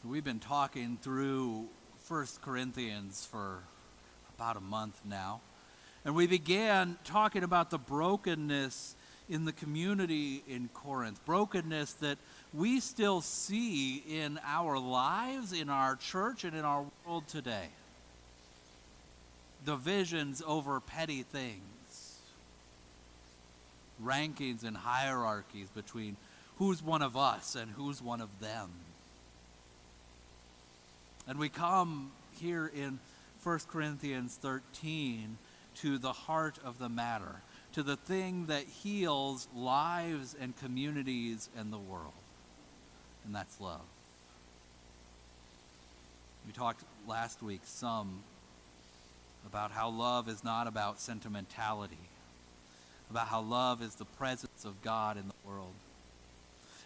We've been talking through 1 Corinthians for about a month now. And we began talking about the brokenness in the community in Corinth. Brokenness that we still see in our lives, in our church, and in our world today. Divisions over petty things. Rankings and hierarchies between who's one of us and who's one of them. And we come here in 1 Corinthians 13 to the heart of the matter, to the thing that heals lives and communities and the world, and that's love. We talked last week some about how love is not about sentimentality, about how love is the presence of God in the world.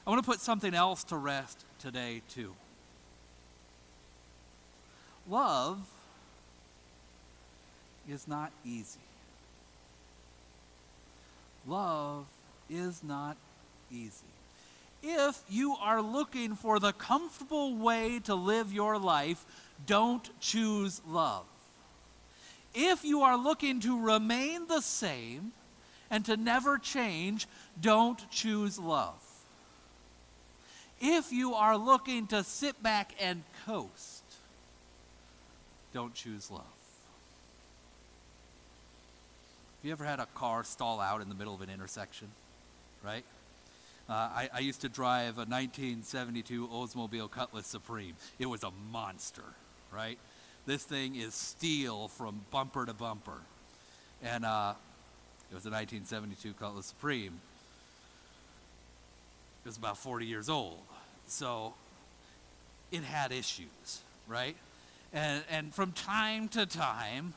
I want to put something else to rest today too. Love is not easy. Love is not easy. If you are looking for the comfortable way to live your life, don't choose love. If you are looking to remain the same and to never change, don't choose love. If you are looking to sit back and coast, don't choose love. Have you ever had a car stall out in the middle of an intersection, right? I used to drive a 1972 Oldsmobile Cutlass Supreme. It was a monster, right? This thing is steel from bumper to bumper. And it was a 1972 Cutlass Supreme. It was about 40 years old. So it had issues, right? And from time to time,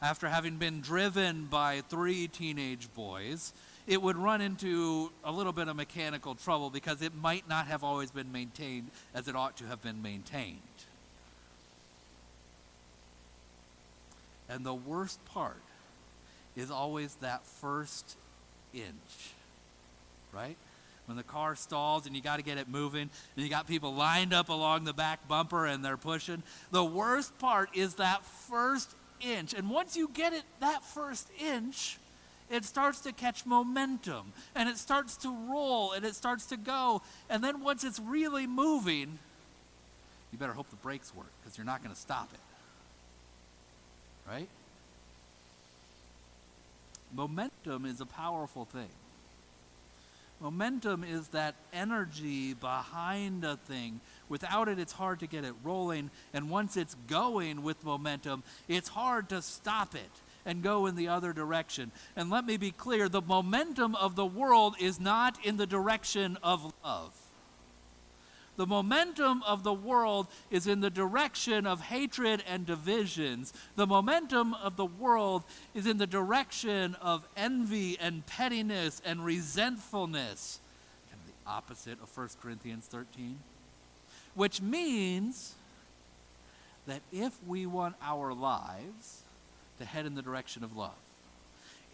after having been driven by 3 teenage boys, it would run into a little bit of mechanical trouble because it might not have always been maintained as it ought to have been maintained. And the worst part is always that first inch, right? When the car stalls and you got to get it moving and you got people lined up along the back bumper and they're pushing. The worst part is that first inch. And once you get it, that first inch, it starts to catch momentum and it starts to roll and it starts to go. And then once it's really moving, you better hope the brakes work because you're not going to stop it. Right? Momentum is a powerful thing. Momentum is that energy behind a thing. Without it, it's hard to get it rolling. And once it's going with momentum, it's hard to stop it and go in the other direction. And let me be clear, the momentum of the world is not in the direction of love. The momentum of the world is in the direction of hatred and divisions. The momentum of the world is in the direction of envy and pettiness and resentfulness. Kind of the opposite of 1 Corinthians 13. Which means that if we want our lives to head in the direction of love,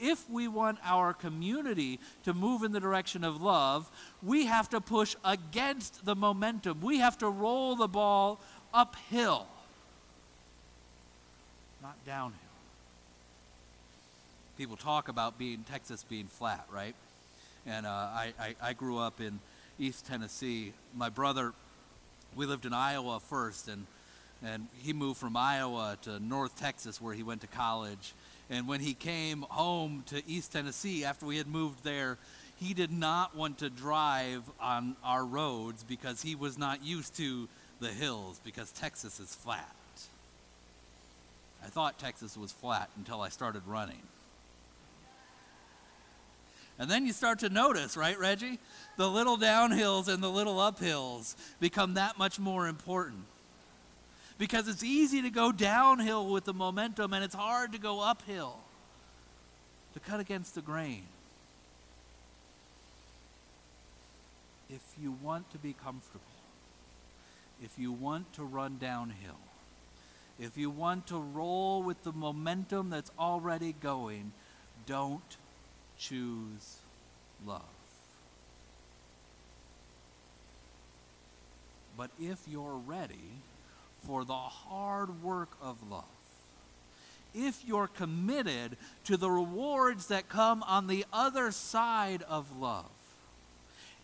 if we want our community to move in the direction of love, we have to push against the momentum. We have to roll the ball uphill, not downhill. People talk about Texas being flat, right? And I grew up in East Tennessee. My brother, we lived in Iowa first, and he moved from Iowa to North Texas where he went to college. And when he came home to East Tennessee after we had moved there, he did not want to drive on our roads because he was not used to the hills because Texas is flat. I thought Texas was flat until I started running. And then you start to notice, right, Reggie? The little downhills and the little uphills become that much more important. Because it's easy to go downhill with the momentum and it's hard to go uphill, to cut against the grain. If you want to be comfortable, if you want to run downhill, if you want to roll with the momentum that's already going, don't choose love. but if you're ready for the hard work of love, if you're committed to the rewards that come on the other side of love,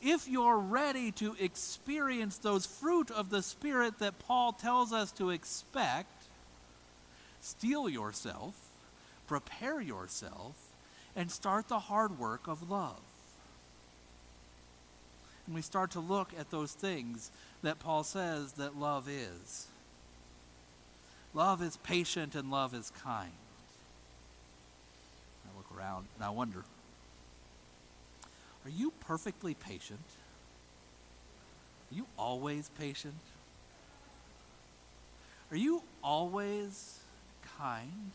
if you're ready to experience those fruit of the Spirit that Paul tells us to expect, steel yourself, prepare yourself, and start the hard work of love. And we start to look at those things that Paul says that love is. Love is patient and love is kind. I look around and I wonder, are you perfectly patient? Are you always patient? Are you always kind?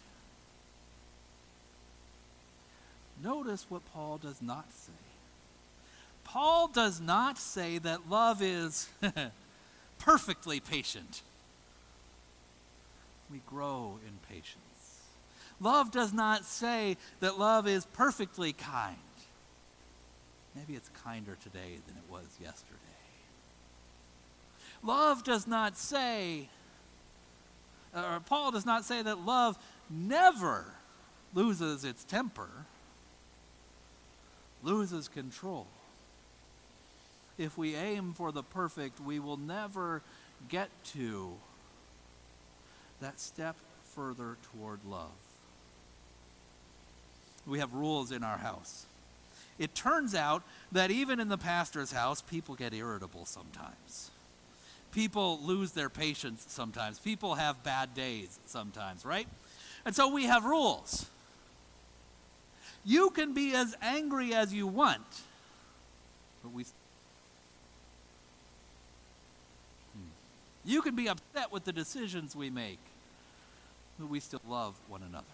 Notice what Paul does not say. Paul does not say that love is perfectly patient. We grow in patience. Love does not say that love is perfectly kind. Maybe it's kinder today than it was yesterday. Love does not say, or Paul does not say that love never loses its temper, loses control. If we aim for the perfect, we will never get to that step further toward love. We have rules in our house. It turns out that even in the pastor's house, people get irritable sometimes. People lose their patience sometimes. People have bad days sometimes, right? And so we have rules. You can be as angry as you want, but you can be upset with the decisions we make, but we still love one another.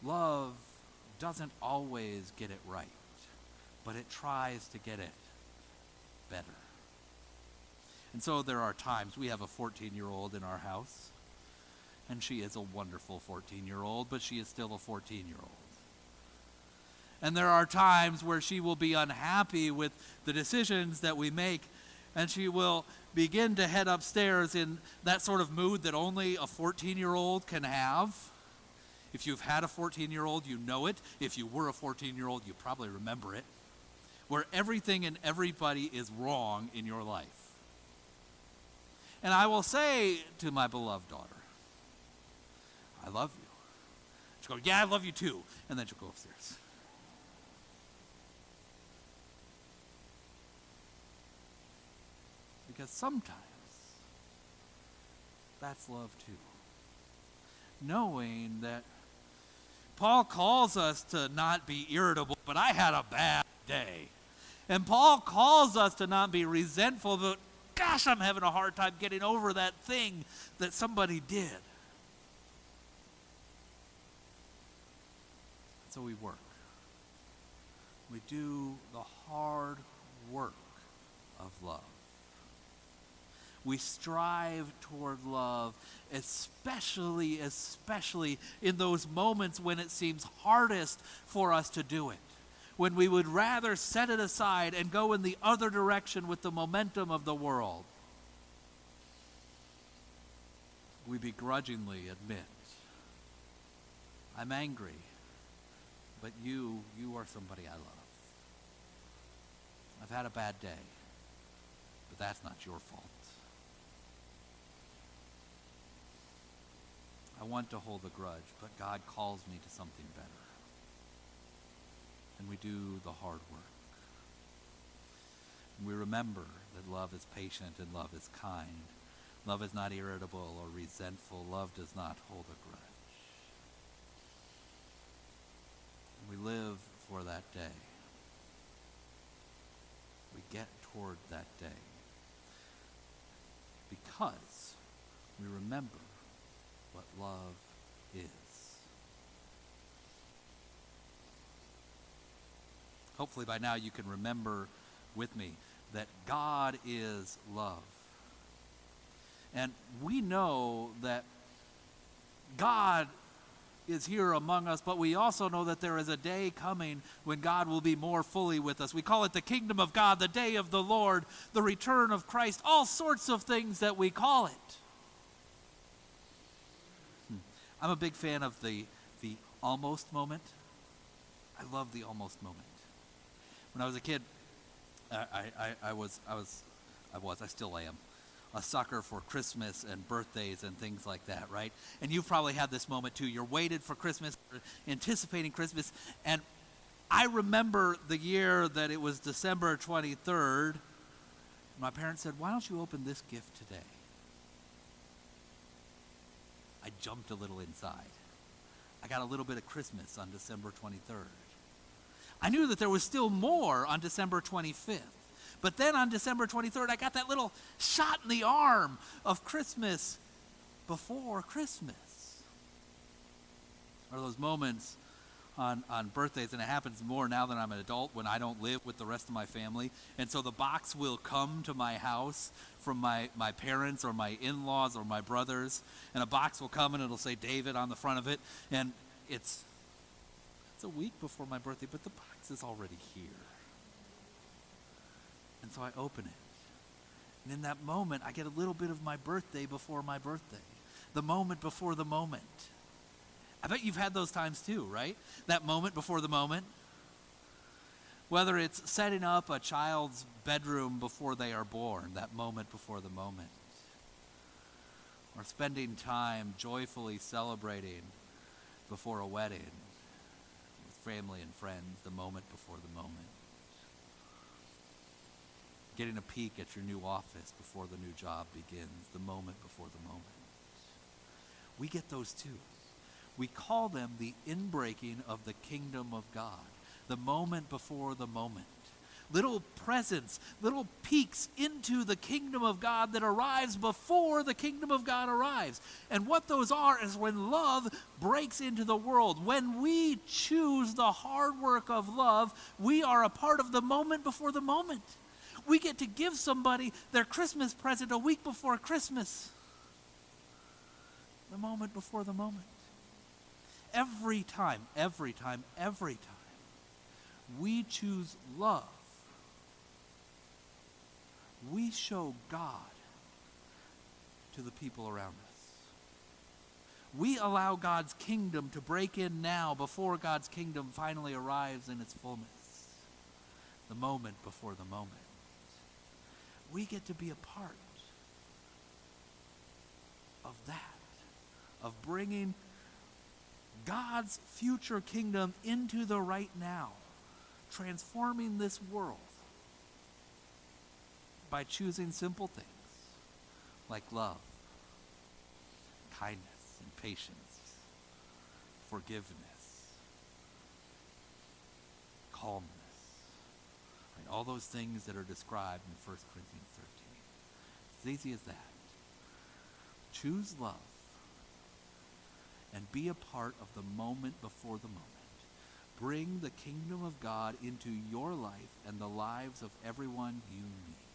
Love doesn't always get it right, but it tries to get it better. And so there are times, we have a 14-year-old in our house, and she is a wonderful 14-year-old, but she is still a 14-year-old. And there are times where she will be unhappy with the decisions that we make, and she will begin to head upstairs in that sort of mood that only a 14-year-old can have. If you've had a 14-year-old, you know it. If you were a 14-year-old, you probably remember it. Where everything and everybody is wrong in your life. And I will say to my beloved daughter, I love you. She'll go, yeah, I love you too. And then she'll go upstairs. Because sometimes that's love too. Knowing that Paul calls us to not be irritable, but I had a bad day. And Paul calls us to not be resentful, but gosh, I'm having a hard time getting over that thing that somebody did. So we work. We do the hard work of love. We strive toward love, especially in those moments when it seems hardest for us to do it. When we would rather set it aside and go in the other direction with the momentum of the world. We begrudgingly admit, I'm angry, but you are somebody I love. I've had a bad day, but that's not your fault. I want to hold a grudge, but God calls me to something better. And we do the hard work. And we remember that love is patient and love is kind. Love is not irritable or resentful. Love does not hold a grudge. And we live for that day. We get toward that day because we remember what love is. Hopefully by now you can remember with me that God is love. And we know that God is here among us, but we also know that there is a day coming when God will be more fully with us. We call it the kingdom of God, the day of the Lord, the return of Christ, all sorts of things that we call it. I'm a big fan of the almost moment. I love the almost moment. When I was a kid, I still am, a sucker for Christmas and birthdays and things like that, right? And you've probably had this moment too. You're waited for Christmas, anticipating Christmas. And I remember the year that it was December 23rd. My parents said, "Why don't you open this gift today?" I jumped a little inside. I got a little bit of Christmas on December 23rd. I knew that there was still more on December 25th. But then on December 23rd, I got that little shot in the arm of Christmas before Christmas. Or those moments on birthdays, and it happens more now that I'm an adult when I don't live with the rest of my family. And so the box will come to my house from my parents or my in-laws or my brothers. And a box will come and it'll say David on the front of it. And it's a week before my birthday, but the box is already here. And so I open it. And in that moment, I get a little bit of my birthday before my birthday. The moment before the moment. I bet you've had those times too, right? That moment before the moment. Whether it's setting up a child's bedroom before they are born, that moment before the moment. Or spending time joyfully celebrating before a wedding with family and friends, the moment before the moment. Getting a peek at your new office before the new job begins, the moment before the moment. We get those too. We call them the inbreaking of the kingdom of God, the moment before the moment. Little presents, little peeks into the kingdom of God that arrives before the kingdom of God arrives. And what those are is when love breaks into the world. When we choose the hard work of love, we are a part of the moment before the moment. We get to give somebody their Christmas present a week before Christmas. The moment before the moment. Every time, we choose love. We show God to the people around us. We allow God's kingdom to break in now before God's kingdom finally arrives in its fullness. The moment before the moment. We get to be a part of that, of bringing God's future kingdom into the right now, transforming this world by choosing simple things like love, kindness, and patience, forgiveness, calmness, right? All those things that are described in 1 Corinthians 13. It's as easy as that. Choose love. And be a part of the moment before the moment. Bring the kingdom of God into your life and the lives of everyone you meet.